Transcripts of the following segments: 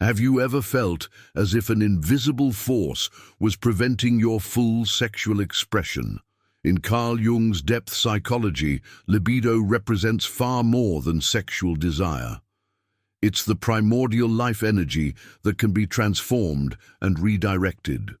Have you ever felt as if an invisible force was preventing your full sexual expression? In Carl Jung's depth psychology, libido represents far more than sexual desire. It's the primordial life energy that can be transformed and redirected.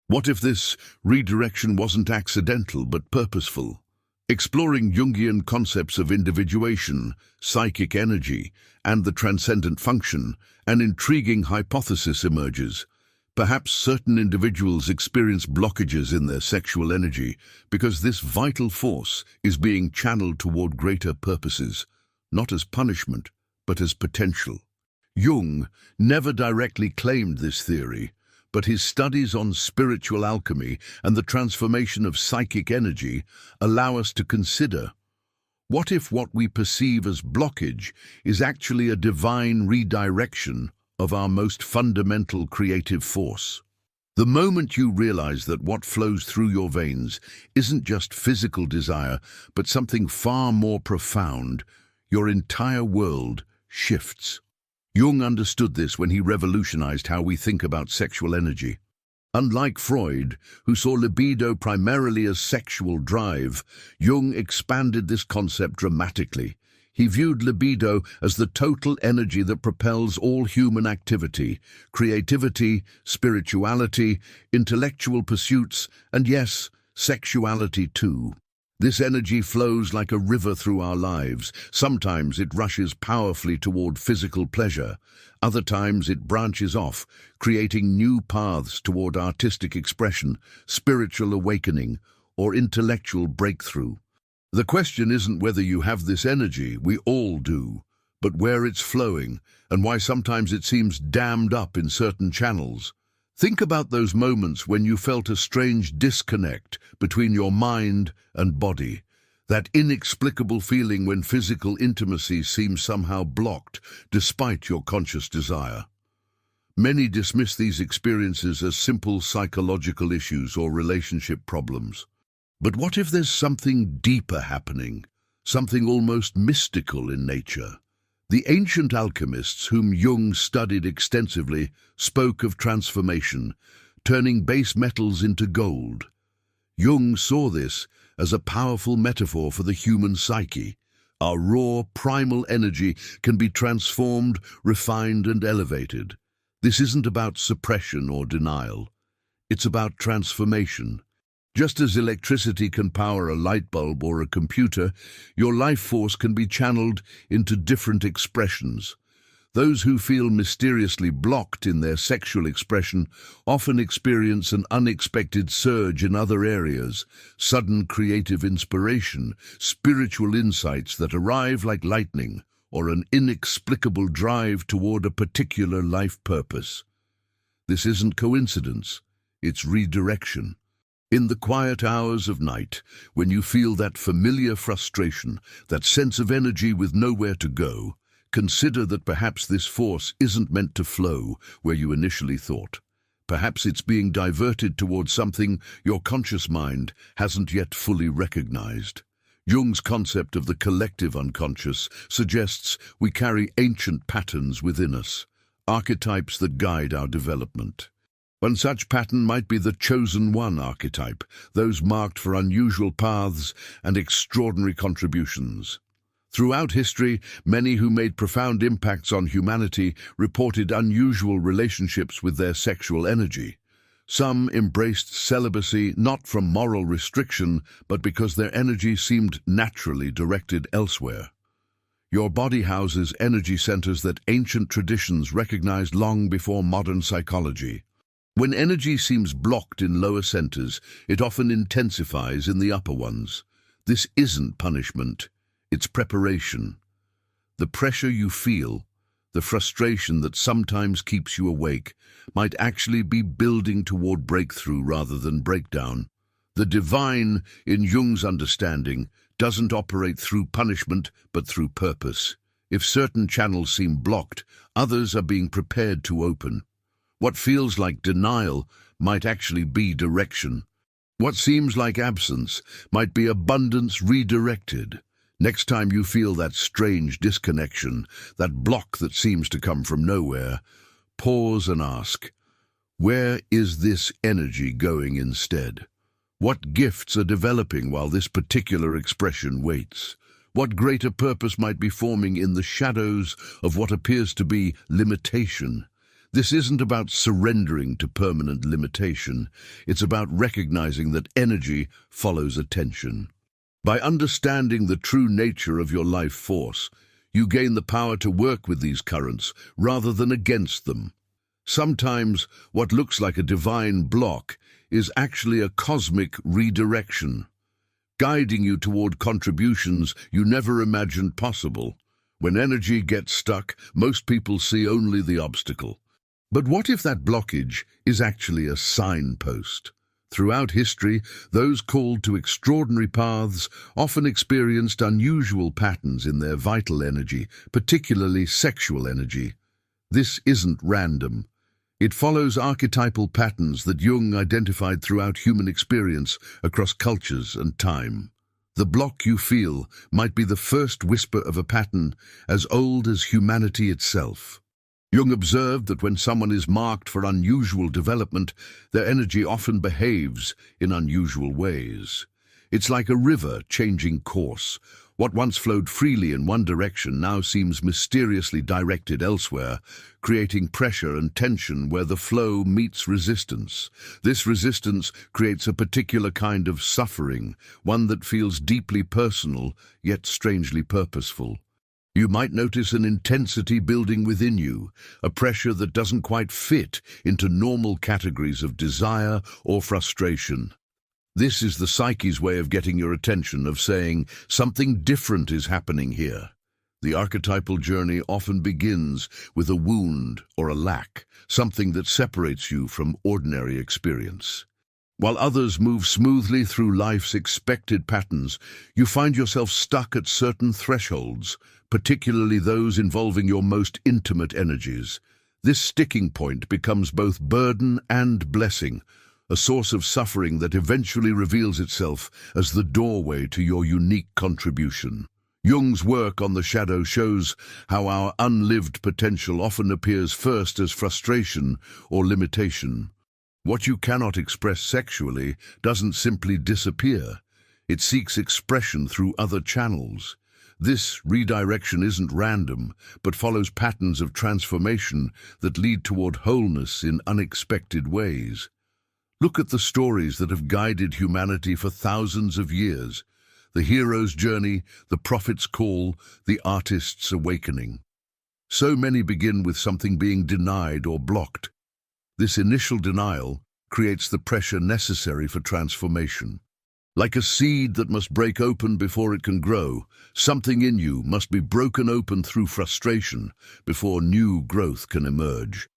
What if this redirection wasn't accidental but purposeful? Exploring Jungian concepts of individuation, psychic energy, and the transcendent function, an intriguing hypothesis emerges. Perhaps certain individuals experience blockages in their sexual energy because this vital force is being channeled toward greater purposes, not as punishment, but as potential. Jung never directly claimed this theory, but his studies on spiritual alchemy and the transformation of psychic energy allow us to consider, what if what we perceive as blockage is actually a divine redirection of our most fundamental creative force? The moment you realize that what flows through your veins isn't just physical desire, but something far more profound, your entire world shifts. Jung understood this when he revolutionized how we think about sexual energy. Unlike Freud, who saw libido primarily as sexual drive, Jung expanded this concept dramatically. He viewed libido as the total energy that propels all human activity, creativity, spirituality, intellectual pursuits, and yes, sexuality too. This energy flows like a river through our lives. Sometimes it rushes powerfully toward physical pleasure. Other times it branches off, creating new paths toward artistic expression, spiritual awakening, or intellectual breakthrough. The question isn't whether you have this energy, we all do, but where it's flowing and why sometimes it seems dammed up in certain channels. Think about those moments when you felt a strange disconnect between your mind and body, that inexplicable feeling when physical intimacy seems somehow blocked despite your conscious desire. Many dismiss these experiences as simple psychological issues or relationship problems. But what if there's something deeper happening, something almost mystical in nature? The ancient alchemists, whom Jung studied extensively, spoke of transformation, turning base metals into gold. Jung saw this as a powerful metaphor for the human psyche. Our raw, primal energy can be transformed, refined, and elevated. This isn't about suppression or denial. It's about transformation. Just as electricity can power a light bulb or a computer, your life force can be channeled into different expressions. Those who feel mysteriously blocked in their sexual expression often experience an unexpected surge in other areas, sudden creative inspiration, spiritual insights that arrive like lightning, or an inexplicable drive toward a particular life purpose. This isn't coincidence, it's redirection. In the quiet hours of night, when you feel that familiar frustration, that sense of energy with nowhere to go, consider that perhaps this force isn't meant to flow where you initially thought. Perhaps it's being diverted towards something your conscious mind hasn't yet fully recognized. Jung's concept of the collective unconscious suggests we carry ancient patterns within us, archetypes that guide our development. One such pattern might be the chosen one archetype, those marked for unusual paths and extraordinary contributions. Throughout history, many who made profound impacts on humanity reported unusual relationships with their sexual energy. Some embraced celibacy not from moral restriction, but because their energy seemed naturally directed elsewhere. Your body houses energy centers that ancient traditions recognized long before modern psychology. When energy seems blocked in lower centers, it often intensifies in the upper ones. This isn't punishment, it's preparation. The pressure you feel, the frustration that sometimes keeps you awake, might actually be building toward breakthrough rather than breakdown. The divine, in Jung's understanding, doesn't operate through punishment but through purpose. If certain channels seem blocked, others are being prepared to open. What feels like denial might actually be direction. What seems like absence might be abundance redirected. Next time you feel that strange disconnection, that block that seems to come from nowhere, pause and ask, where is this energy going instead? What gifts are developing while this particular expression waits? What greater purpose might be forming in the shadows of what appears to be limitation? This isn't about surrendering to permanent limitation. It's about recognizing that energy follows attention. By understanding the true nature of your life force, you gain the power to work with these currents rather than against them. Sometimes what looks like a divine block is actually a cosmic redirection, guiding you toward contributions you never imagined possible. When energy gets stuck, most people see only the obstacle. But what if that blockage is actually a signpost? Throughout history, those called to extraordinary paths often experienced unusual patterns in their vital energy, particularly sexual energy. This isn't random. It follows archetypal patterns that Jung identified throughout human experience across cultures and time. The block you feel might be the first whisper of a pattern as old as humanity itself. Jung observed that when someone is marked for unusual development, their energy often behaves in unusual ways. It's like a river changing course. What once flowed freely in one direction now seems mysteriously directed elsewhere, creating pressure and tension where the flow meets resistance. This resistance creates a particular kind of suffering, one that feels deeply personal, yet strangely purposeful. You might notice an intensity building within you, a pressure that doesn't quite fit into normal categories of desire or frustration. This is the psyche's way of getting your attention, of saying something different is happening here. The archetypal journey often begins with a wound or a lack, something that separates you from ordinary experience. While others move smoothly through life's expected patterns, you find yourself stuck at certain thresholds, particularly those involving your most intimate energies. This sticking point becomes both burden and blessing, a source of suffering that eventually reveals itself as the doorway to your unique contribution. Jung's work on the shadow shows how our unlived potential often appears first as frustration or limitation. What you cannot express sexually doesn't simply disappear. It seeks expression through other channels. This redirection isn't random, but follows patterns of transformation that lead toward wholeness in unexpected ways. Look at the stories that have guided humanity for thousands of years. The hero's journey, the prophet's call, the artist's awakening. So many begin with something being denied or blocked. This initial denial creates the pressure necessary for transformation. Like a seed that must break open before it can grow, something in you must be broken open through frustration before new growth can emerge.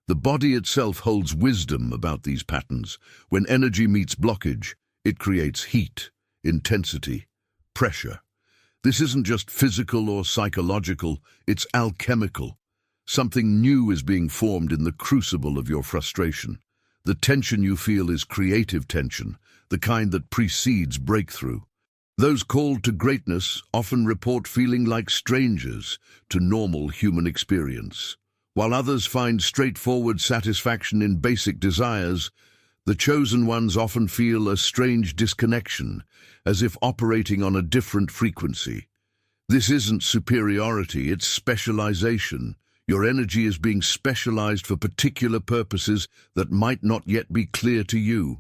The body itself holds wisdom about these patterns. When energy meets blockage, it creates heat, intensity, pressure. This isn't just physical or psychological, it's alchemical. Something new is being formed in the crucible of your frustration. The tension you feel is creative tension, the kind that precedes breakthrough. Those called to greatness often report feeling like strangers to normal human experience. While others find straightforward satisfaction in basic desires, the chosen ones often feel a strange disconnection, as if operating on a different frequency. This isn't superiority, it's specialization. Your energy is being specialized for particular purposes that might not yet be clear to you.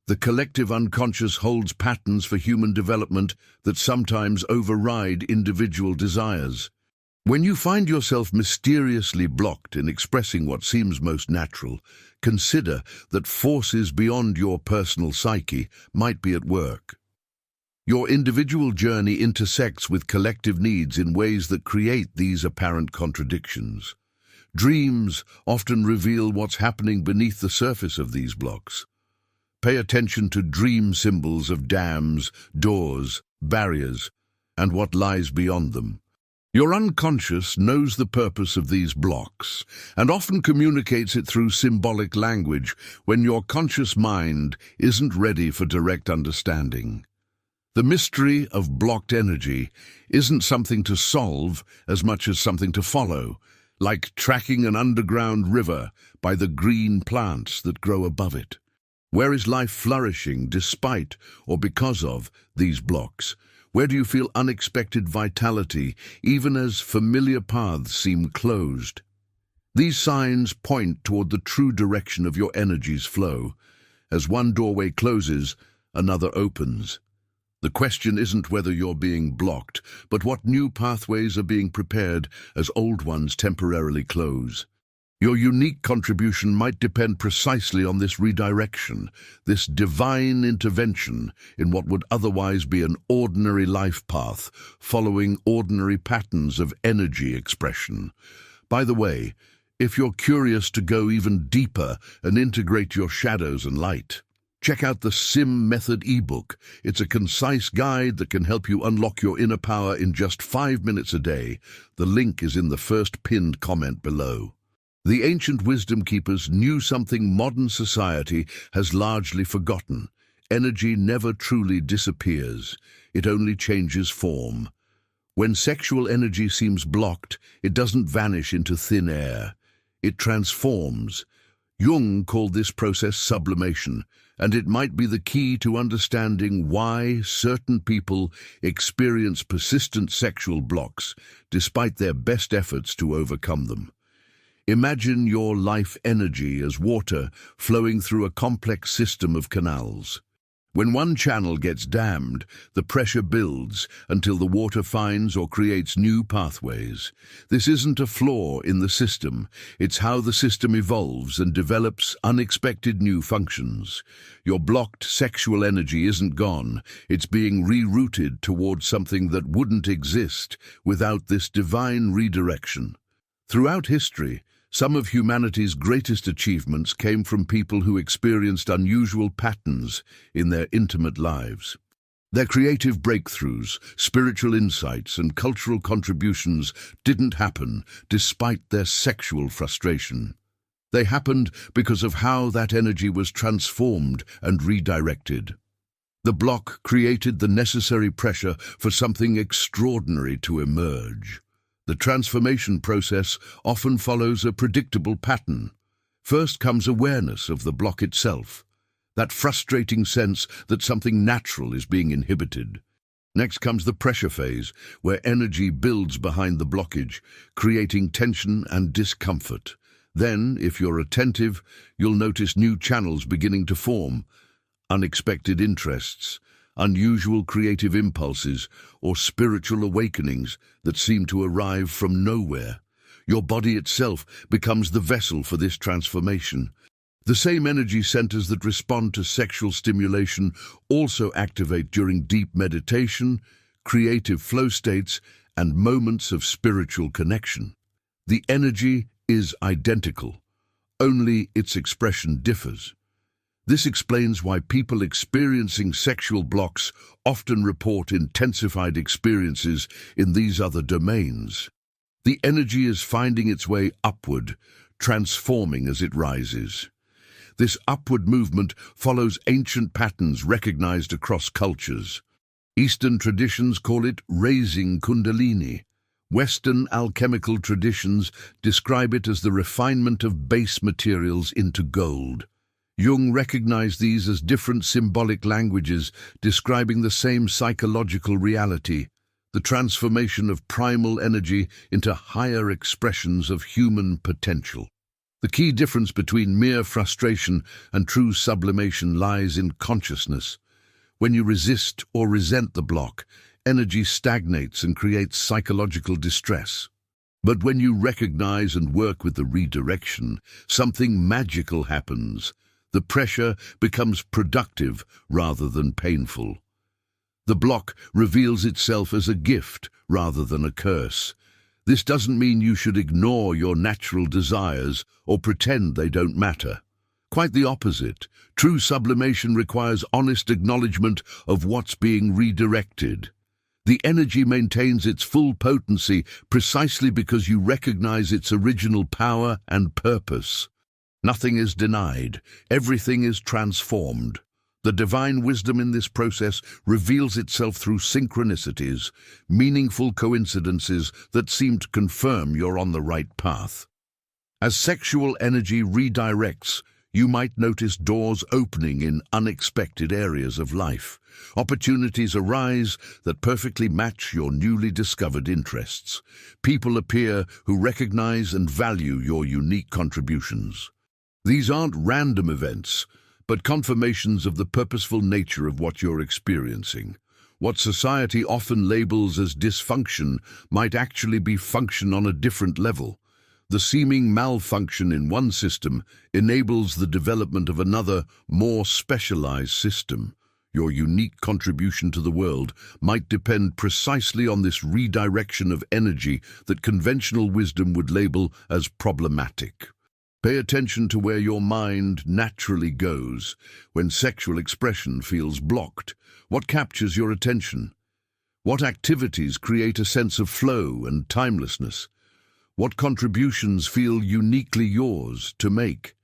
The collective unconscious holds patterns for human development that sometimes override individual desires. When you find yourself mysteriously blocked in expressing what seems most natural, consider that forces beyond your personal psyche might be at work. Your individual journey intersects with collective needs in ways that create these apparent contradictions. Dreams often reveal what's happening beneath the surface of these blocks. Pay attention to dream symbols of dams, doors, barriers, and what lies beyond them. Your unconscious knows the purpose of these blocks and often communicates it through symbolic language when your conscious mind isn't ready for direct understanding. The mystery of blocked energy isn't something to solve as much as something to follow. like tracking an underground river by the green plants that grow above it. Where is life flourishing despite or because of these blocks? Where do you feel unexpected vitality, even as familiar paths seem closed? These signs point toward the true direction of your energy's flow. As one doorway closes, another opens. The question isn't whether you're being blocked, but what new pathways are being prepared as old ones temporarily close. Your unique contribution might depend precisely on this redirection, this divine intervention in what would otherwise be an ordinary life path, following ordinary patterns of energy expression. By the way, if you're curious to go even deeper and integrate your shadows and light, check out the Sim Method ebook. It's a concise guide that can help you unlock your inner power in just 5 minutes a day. The link is in the first pinned comment below. The ancient wisdom keepers knew something modern society has largely forgotten. Energy never truly disappears. It only changes form. When sexual energy seems blocked, it doesn't vanish into thin air. It transforms. Jung called this process sublimation, and it might be the key to understanding why certain people experience persistent sexual blocks despite their best efforts to overcome them. Imagine your life energy as water flowing through a complex system of canals. When one channel gets dammed, the pressure builds until the water finds or creates new pathways. This isn't a flaw in the system, it's how the system evolves and develops unexpected new functions. Your blocked sexual energy isn't gone, it's being rerouted towards something that wouldn't exist without this divine redirection. Throughout history, some of humanity's greatest achievements came from people who experienced unusual patterns in their intimate lives. Their creative breakthroughs, spiritual insights, and cultural contributions didn't happen despite their sexual frustration. They happened because of how that energy was transformed and redirected. The block created the necessary pressure for something extraordinary to emerge. The transformation process often follows a predictable pattern. First comes awareness of the block itself, that frustrating sense that something natural is being inhibited. Next comes the pressure phase, where energy builds behind the blockage, creating tension and discomfort. Then, if you're attentive, you'll notice new channels beginning to form, unexpected interests, unusual creative impulses, or spiritual awakenings that seem to arrive from nowhere. Your body itself becomes the vessel for this transformation. The same energy centers that respond to sexual stimulation also activate during deep meditation, creative flow states, and moments of spiritual connection. The energy is identical, only its expression differs. This explains why people experiencing sexual blocks often report intensified experiences in these other domains. The energy is finding its way upward, transforming as it rises. This upward movement follows ancient patterns recognized across cultures. Eastern traditions call it raising Kundalini. Western alchemical traditions describe it as the refinement of base materials into gold. Jung recognized these as different symbolic languages describing the same psychological reality, the transformation of primal energy into higher expressions of human potential. The key difference between mere frustration and true sublimation lies in consciousness. When you resist or resent the block, energy stagnates and creates psychological distress. But when you recognize and work with the redirection, something magical happens. The pressure becomes productive rather than painful. The block reveals itself as a gift rather than a curse. This doesn't mean you should ignore your natural desires or pretend they don't matter. Quite the opposite. True sublimation requires honest acknowledgement of what's being redirected. The energy maintains its full potency precisely because you recognize its original power and purpose. Nothing is denied, everything is transformed. The divine wisdom in this process reveals itself through synchronicities, meaningful coincidences that seem to confirm you're on the right path. As sexual energy redirects, you might notice doors opening in unexpected areas of life. Opportunities arise that perfectly match your newly discovered interests. People appear who recognize and value your unique contributions. These aren't random events, but confirmations of the purposeful nature of what you're experiencing. What society often labels as dysfunction might actually be function on a different level. The seeming malfunction in one system enables the development of another, more specialized system. Your unique contribution to the world might depend precisely on this redirection of energy that conventional wisdom would label as problematic. Pay attention to where your mind naturally goes when sexual expression feels blocked. What captures your attention? What activities create a sense of flow and timelessness? What contributions feel uniquely yours to make?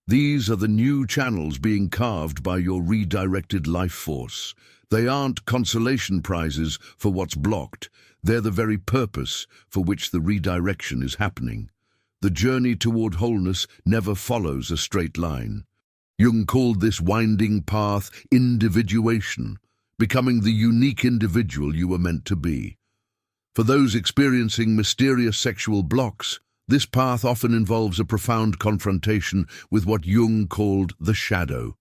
These are the new channels being carved by your redirected life force. They aren't consolation prizes for what's blocked. They're the very purpose for which the redirection is happening. The journey toward wholeness never follows a straight line. Jung called this winding path individuation, becoming the unique individual you were meant to be. For those experiencing mysterious sexual blocks, this path often involves a profound confrontation with what Jung called the shadow.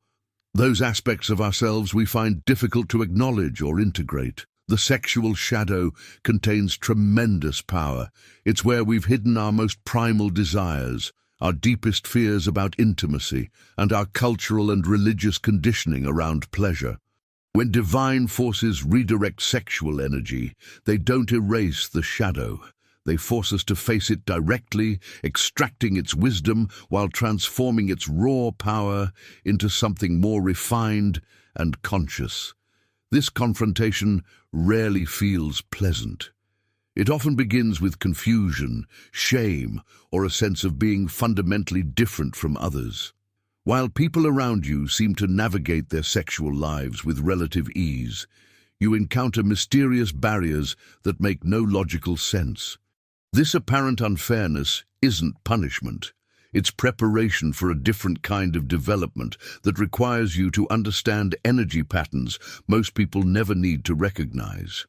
Those aspects of ourselves we find difficult to acknowledge or integrate. The sexual shadow contains tremendous power. It's where we've hidden our most primal desires, our deepest fears about intimacy, and our cultural and religious conditioning around pleasure. When divine forces redirect sexual energy, they don't erase the shadow. They force us to face it directly, extracting its wisdom while transforming its raw power into something more refined and conscious. This confrontation rarely feels pleasant. It often begins with confusion, shame, or a sense of being fundamentally different from others. While people around you seem to navigate their sexual lives with relative ease, you encounter mysterious barriers that make no logical sense. This apparent unfairness isn't punishment. It's preparation for a different kind of development that requires you to understand energy patterns most people never need to recognize.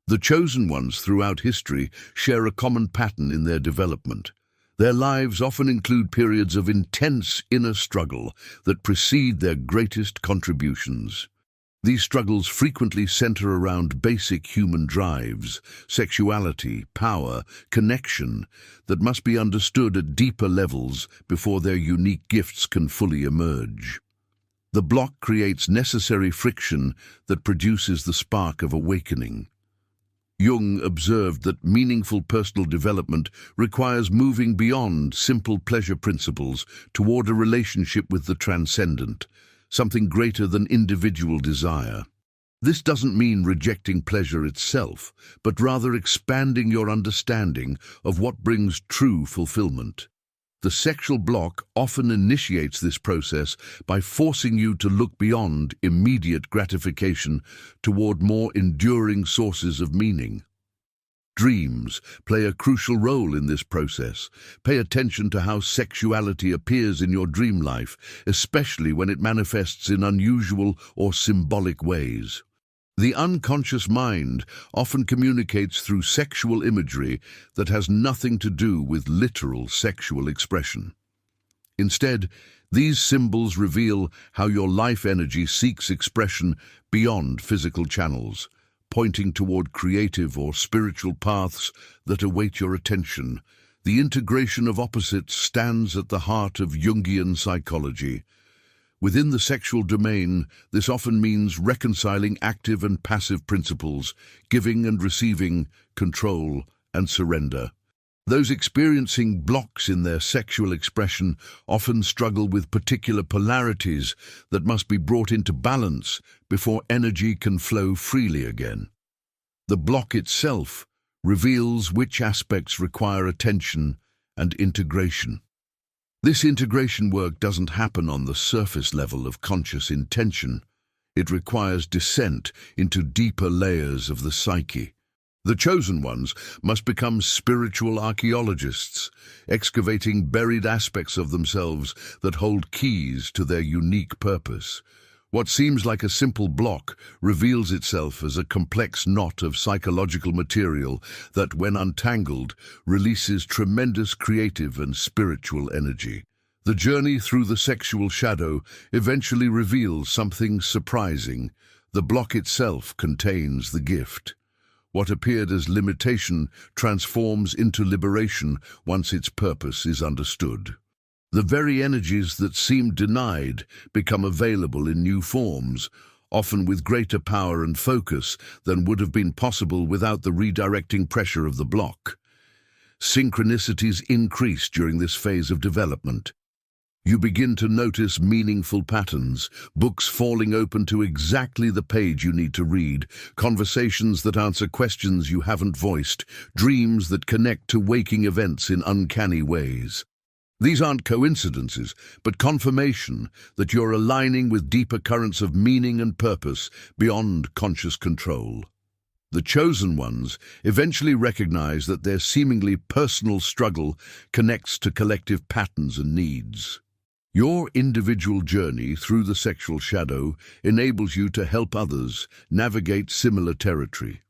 The chosen ones throughout history share a common pattern in their development. Their lives often include periods of intense inner struggle that precede their greatest contributions. These struggles frequently center around basic human drives, sexuality, power, connection, that must be understood at deeper levels before their unique gifts can fully emerge. The block creates necessary friction that produces the spark of awakening. Jung observed that meaningful personal development requires moving beyond simple pleasure principles toward a relationship with the transcendent, something greater than individual desire. This doesn't mean rejecting pleasure itself, but rather expanding your understanding of what brings true fulfillment. The sexual block often initiates this process by forcing you to look beyond immediate gratification toward more enduring sources of meaning. Dreams play a crucial role in this process. Pay attention to how sexuality appears in your dream life, especially when it manifests in unusual or symbolic ways. The unconscious mind often communicates through sexual imagery that has nothing to do with literal sexual expression. Instead, these symbols reveal how your life energy seeks expression beyond physical channels, pointing toward creative or spiritual paths that await your attention. The integration of opposites stands at the heart of Jungian psychology. Within the sexual domain, this often means reconciling active and passive principles, giving and receiving, control and surrender. Those experiencing blocks in their sexual expression often struggle with particular polarities that must be brought into balance before energy can flow freely again. The block itself reveals which aspects require attention and integration. This integration work doesn't happen on the surface level of conscious intention. It requires descent into deeper layers of the psyche. The chosen ones must become spiritual archaeologists, excavating buried aspects of themselves that hold keys to their unique purpose. What seems like a simple block reveals itself as a complex knot of psychological material that, when untangled, releases tremendous creative and spiritual energy. The journey through the sexual shadow eventually reveals something surprising. The block itself contains the gift. What appeared as limitation transforms into liberation once its purpose is understood. The very energies that seemed denied become available in new forms, often with greater power and focus than would have been possible without the redirecting pressure of the block. Synchronicities increase during this phase of development. You begin to notice meaningful patterns, books falling open to exactly the page you need to read, conversations that answer questions you haven't voiced, dreams that connect to waking events in uncanny ways. These aren't coincidences, but confirmation that you're aligning with deeper currents of meaning and purpose beyond conscious control. The chosen ones eventually recognize that their seemingly personal struggle connects to collective patterns and needs. Your individual journey through the sexual shadow enables you to help others navigate similar territory.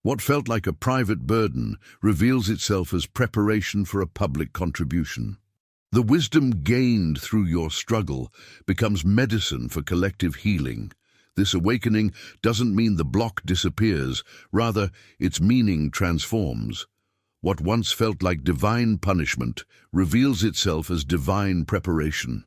What felt like a private burden reveals itself as preparation for a public contribution. The wisdom gained through your struggle becomes medicine for collective healing. This awakening doesn't mean the block disappears, rather, its meaning transforms. What once felt like divine punishment reveals itself as divine preparation.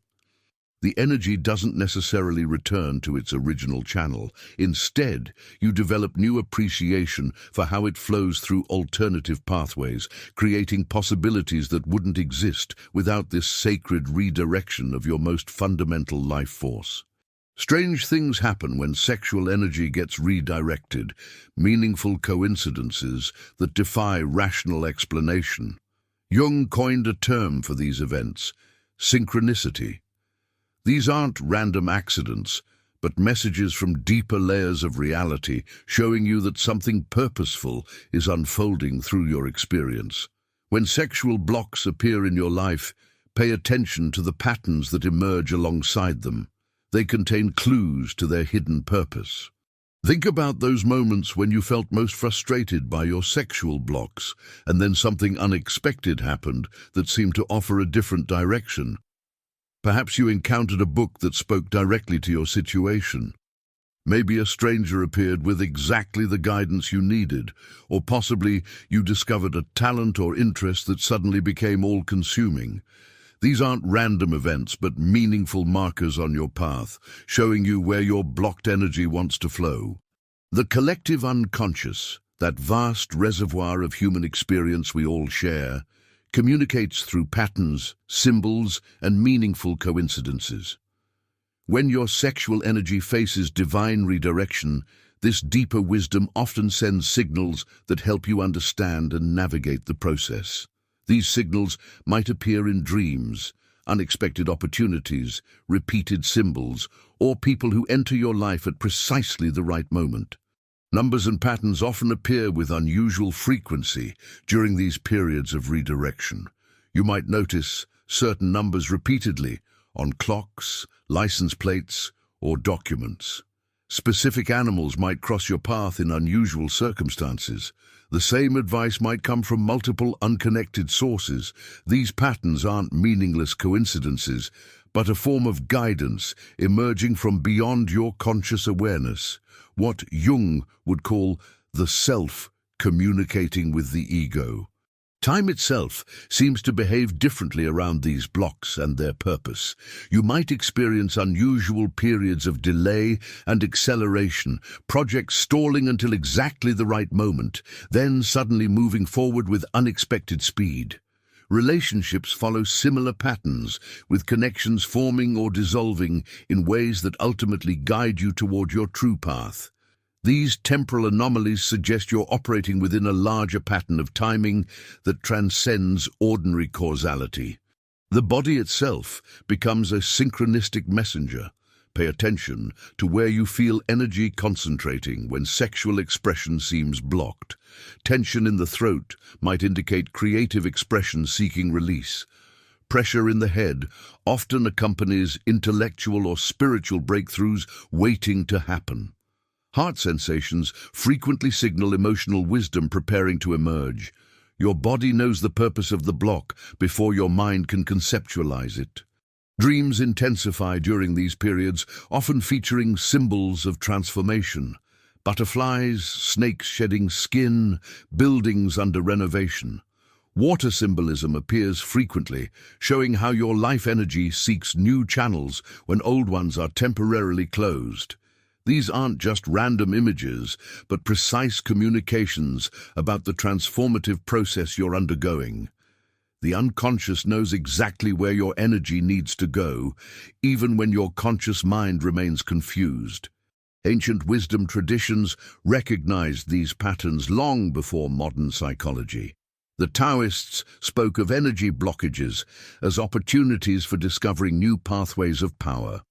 The energy doesn't necessarily return to its original channel. Instead, you develop new appreciation for how it flows through alternative pathways, creating possibilities that wouldn't exist without this sacred redirection of your most fundamental life force. Strange things happen when sexual energy gets redirected, meaningful coincidences that defy rational explanation. Jung coined a term for these events: synchronicity. These aren't random accidents, but messages from deeper layers of reality showing you that something purposeful is unfolding through your experience. When sexual blocks appear in your life, pay attention to the patterns that emerge alongside them. They contain clues to their hidden purpose. Think about those moments when you felt most frustrated by your sexual blocks, and then something unexpected happened that seemed to offer a different direction. Perhaps you encountered a book that spoke directly to your situation. Maybe a stranger appeared with exactly the guidance you needed, or possibly you discovered a talent or interest that suddenly became all-consuming. These aren't random events, but meaningful markers on your path, showing you where your blocked energy wants to flow. The collective unconscious, that vast reservoir of human experience we all share, communicates through patterns, symbols, and meaningful coincidences. When your sexual energy faces divine redirection, this deeper wisdom often sends signals that help you understand and navigate the process. These signals might appear in dreams, unexpected opportunities, repeated symbols, or people who enter your life at precisely the right moment. Numbers and patterns often appear with unusual frequency during these periods of redirection. You might notice certain numbers repeatedly on clocks, license plates, or documents. Specific animals might cross your path in unusual circumstances. The same advice might come from multiple unconnected sources. These patterns aren't meaningless coincidences, but a form of guidance emerging from beyond your conscious awareness. What Jung would call the self communicating with the ego. Time itself seems to behave differently around these blocks and their purpose. You might experience unusual periods of delay and acceleration, projects stalling until exactly the right moment, then suddenly moving forward with unexpected speed. Relationships follow similar patterns, with connections forming or dissolving in ways that ultimately guide you toward your true path. These temporal anomalies suggest you're operating within a larger pattern of timing that transcends ordinary causality. The body itself becomes a synchronistic messenger. Pay attention to where you feel energy concentrating when sexual expression seems blocked. Tension in the throat might indicate creative expression seeking release. Pressure in the head often accompanies intellectual or spiritual breakthroughs waiting to happen. Heart sensations frequently signal emotional wisdom preparing to emerge. Your body knows the purpose of the block before your mind can conceptualize it. Dreams intensify during these periods, often featuring symbols of transformation. Butterflies, snakes shedding skin, buildings under renovation. Water symbolism appears frequently, showing how your life energy seeks new channels when old ones are temporarily closed. These aren't just random images, but precise communications about the transformative process you're undergoing. The unconscious knows exactly where your energy needs to go, even when your conscious mind remains confused. Ancient wisdom traditions recognized these patterns long before modern psychology. The Taoists spoke of energy blockages as opportunities for discovering new pathways of power.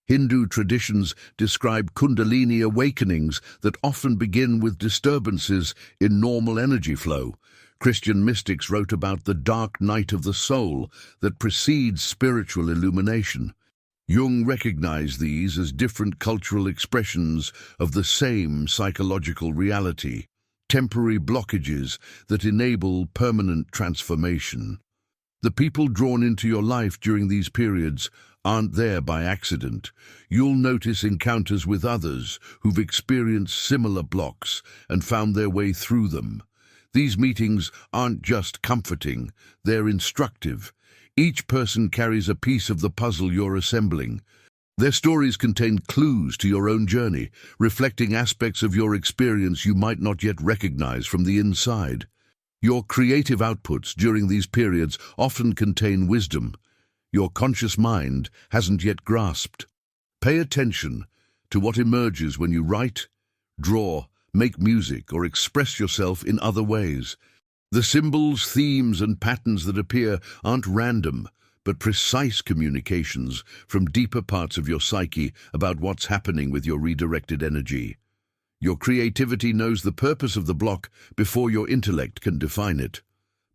Hindu traditions describe Kundalini awakenings that often begin with disturbances in normal energy flow. Christian mystics wrote about the dark night of the soul that precedes spiritual illumination. Jung recognized these as different cultural expressions of the same psychological reality, temporary blockages that enable permanent transformation. The people drawn into your life during these periods aren't there by accident. You'll notice encounters with others who've experienced similar blocks and found their way through them. These meetings aren't just comforting, they're instructive. Each person carries a piece of the puzzle you're assembling. Their stories contain clues to your own journey, reflecting aspects of your experience you might not yet recognize from the inside. Your creative outputs during these periods often contain wisdom your conscious mind hasn't yet grasped. Pay attention to what emerges when you write, draw, make music, or express yourself in other ways. The symbols, themes, and patterns that appear aren't random, but precise communications from deeper parts of your psyche about what's happening with your redirected energy. Your creativity knows the purpose of the block before your intellect can define it.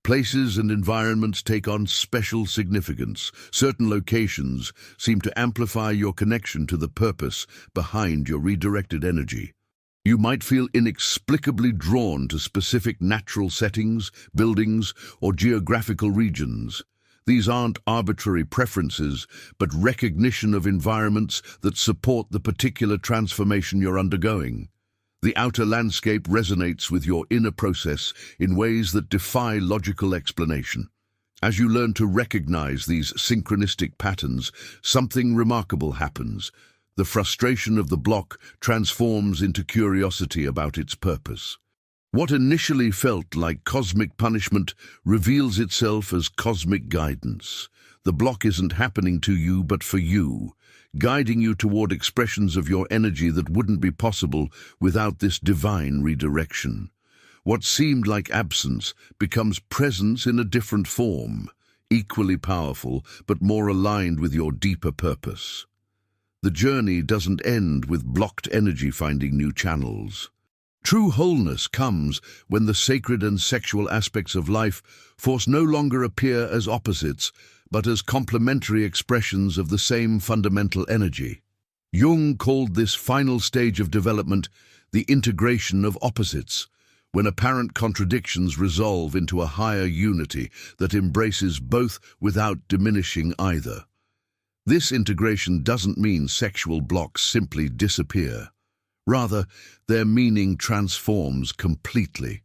Places and environments take on special significance. Certain locations seem to amplify your connection to the purpose behind your redirected energy. You might feel inexplicably drawn to specific natural settings, buildings, or geographical regions. These aren't arbitrary preferences, but recognition of environments that support the particular transformation you're undergoing. The outer landscape resonates with your inner process in ways that defy logical explanation. As you learn to recognize these synchronistic patterns, something remarkable happens. The frustration of the block transforms into curiosity about its purpose. What initially felt like cosmic punishment reveals itself as cosmic guidance. The block isn't happening to you, but for you, guiding you toward expressions of your energy that wouldn't be possible without this divine redirection. What seemed like absence becomes presence in a different form, equally powerful, but more aligned with your deeper purpose. The journey doesn't end with blocked energy finding new channels. True wholeness comes when the sacred and sexual aspects of life force no longer appear as opposites, but as complementary expressions of the same fundamental energy. Jung called this final stage of development the integration of opposites, when apparent contradictions resolve into a higher unity that embraces both without diminishing either. This integration doesn't mean sexual blocks simply disappear. Rather, their meaning transforms completely.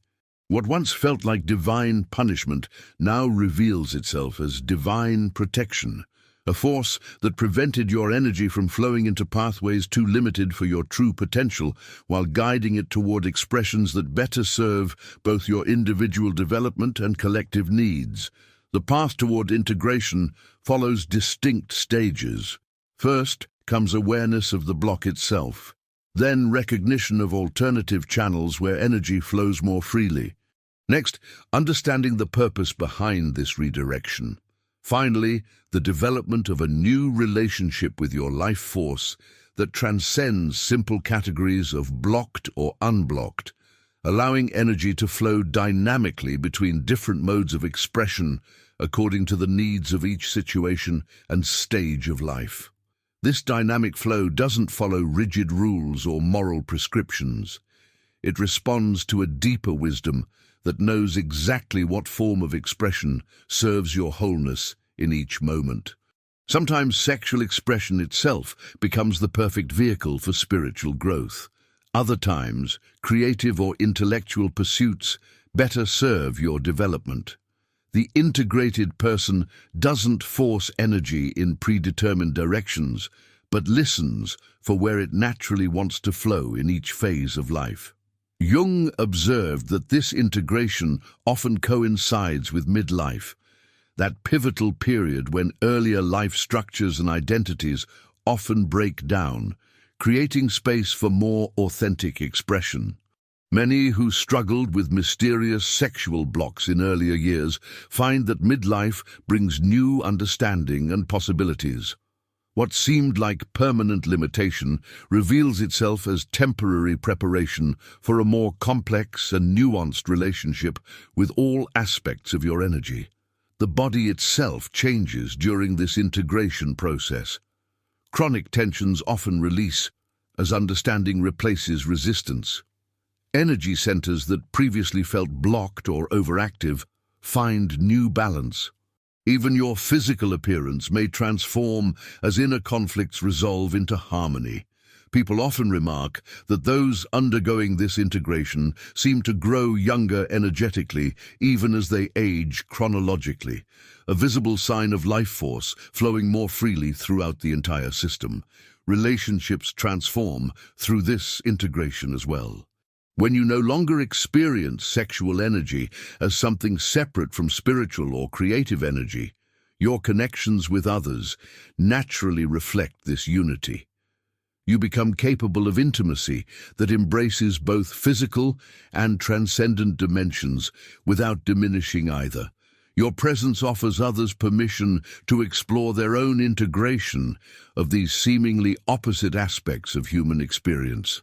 What once felt like divine punishment now reveals itself as divine protection, a force that prevented your energy from flowing into pathways too limited for your true potential, while guiding it toward expressions that better serve both your individual development and collective needs. The path toward integration follows distinct stages. First comes awareness of the block itself. Then recognition of alternative channels where energy flows more freely. Next, understanding the purpose behind this redirection. Finally, the development of a new relationship with your life force that transcends simple categories of blocked or unblocked, allowing energy to flow dynamically between different modes of expression according to the needs of each situation and stage of life. This dynamic flow doesn't follow rigid rules or moral prescriptions. It responds to a deeper wisdom that knows exactly what form of expression serves your wholeness in each moment. Sometimes sexual expression itself becomes the perfect vehicle for spiritual growth. Other times, creative or intellectual pursuits better serve your development. The integrated person doesn't force energy in predetermined directions, but listens for where it naturally wants to flow in each phase of life. Jung observed that this integration often coincides with midlife, that pivotal period when earlier life structures and identities often break down, creating space for more authentic expression. Many who struggled with mysterious sexual blocks in earlier years find that midlife brings new understanding and possibilities. What seemed like permanent limitation reveals itself as temporary preparation for a more complex and nuanced relationship with all aspects of your energy. The body itself changes during this integration process. Chronic tensions often release as understanding replaces resistance. Energy centers that previously felt blocked or overactive find new balance. Even your physical appearance may transform as inner conflicts resolve into harmony. People often remark that those undergoing this integration seem to grow younger energetically even as they age chronologically, a visible sign of life force flowing more freely throughout the entire system. Relationships transform through this integration as well. When you no longer experience sexual energy as something separate from spiritual or creative energy, your connections with others naturally reflect this unity. You become capable of intimacy that embraces both physical and transcendent dimensions without diminishing either. Your presence offers others permission to explore their own integration of these seemingly opposite aspects of human experience.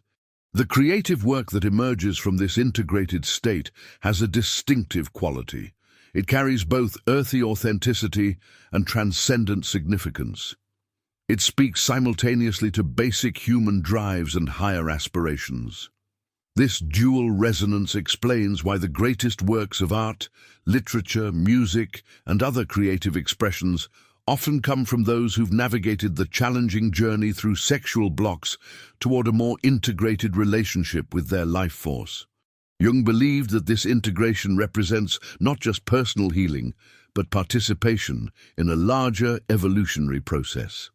The creative work that emerges from this integrated state has a distinctive quality. It carries both earthy authenticity and transcendent significance. It speaks simultaneously to basic human drives and higher aspirations. This dual resonance explains why the greatest works of art, literature, music, and other creative expressions often come from those who've navigated the challenging journey through sexual blocks toward a more integrated relationship with their life force. Jung believed that this integration represents not just personal healing, but participation in a larger evolutionary process.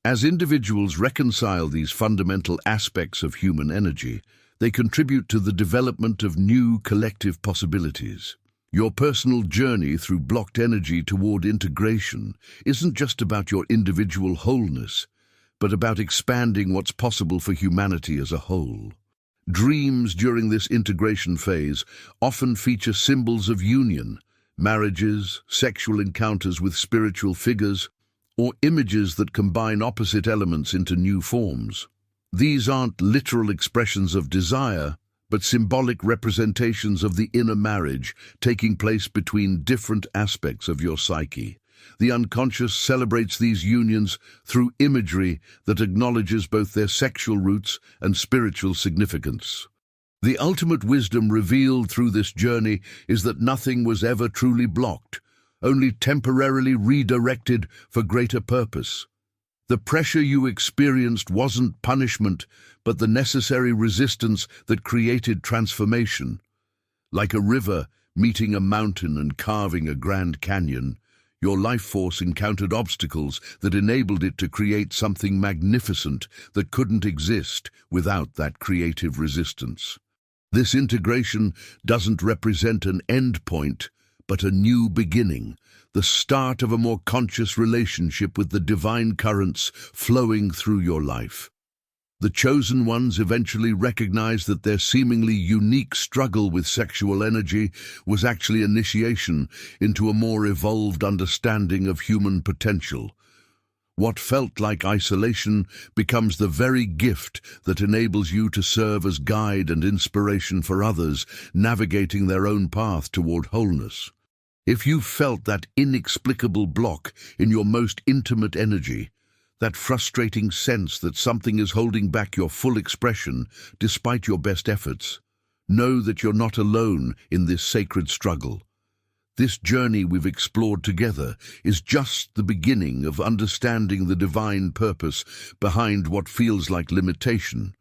As individuals reconcile these fundamental aspects of human energy, they contribute to the development of new collective possibilities. Your personal journey through blocked energy toward integration isn't just about your individual wholeness, but about expanding what's possible for humanity as a whole. Dreams during this integration phase often feature symbols of union, marriages, sexual encounters with spiritual figures, or images that combine opposite elements into new forms. These aren't literal expressions of desire, but symbolic representations of the inner marriage taking place between different aspects of your psyche. The unconscious celebrates these unions through imagery that acknowledges both their sexual roots and spiritual significance. The ultimate wisdom revealed through this journey is that nothing was ever truly blocked, only temporarily redirected for greater purpose. The pressure you experienced wasn't punishment, but the necessary resistance that created transformation. Like a river meeting a mountain and carving a grand canyon, your life force encountered obstacles that enabled it to create something magnificent that couldn't exist without that creative resistance. This integration doesn't represent an end point, but a new beginning, the start of a more conscious relationship with the divine currents flowing through your life. The chosen ones eventually recognized that their seemingly unique struggle with sexual energy was actually initiation into a more evolved understanding of human potential. What felt like isolation becomes the very gift that enables you to serve as guide and inspiration for others, navigating their own path toward wholeness. If you felt that inexplicable block in your most intimate energy, that frustrating sense that something is holding back your full expression despite your best efforts, know that you're not alone in this sacred struggle. This journey we've explored together is just the beginning of understanding the divine purpose behind what feels like limitation,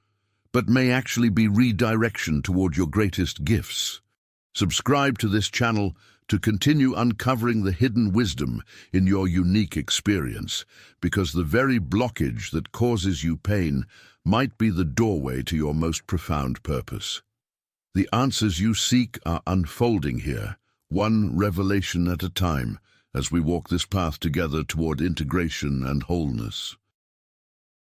but may actually be redirection toward your greatest gifts. Subscribe to this channel to continue uncovering the hidden wisdom in your unique experience, because the very blockage that causes you pain might be the doorway to your most profound purpose. The answers you seek are unfolding here, one revelation at a time, as we walk this path together toward integration and wholeness.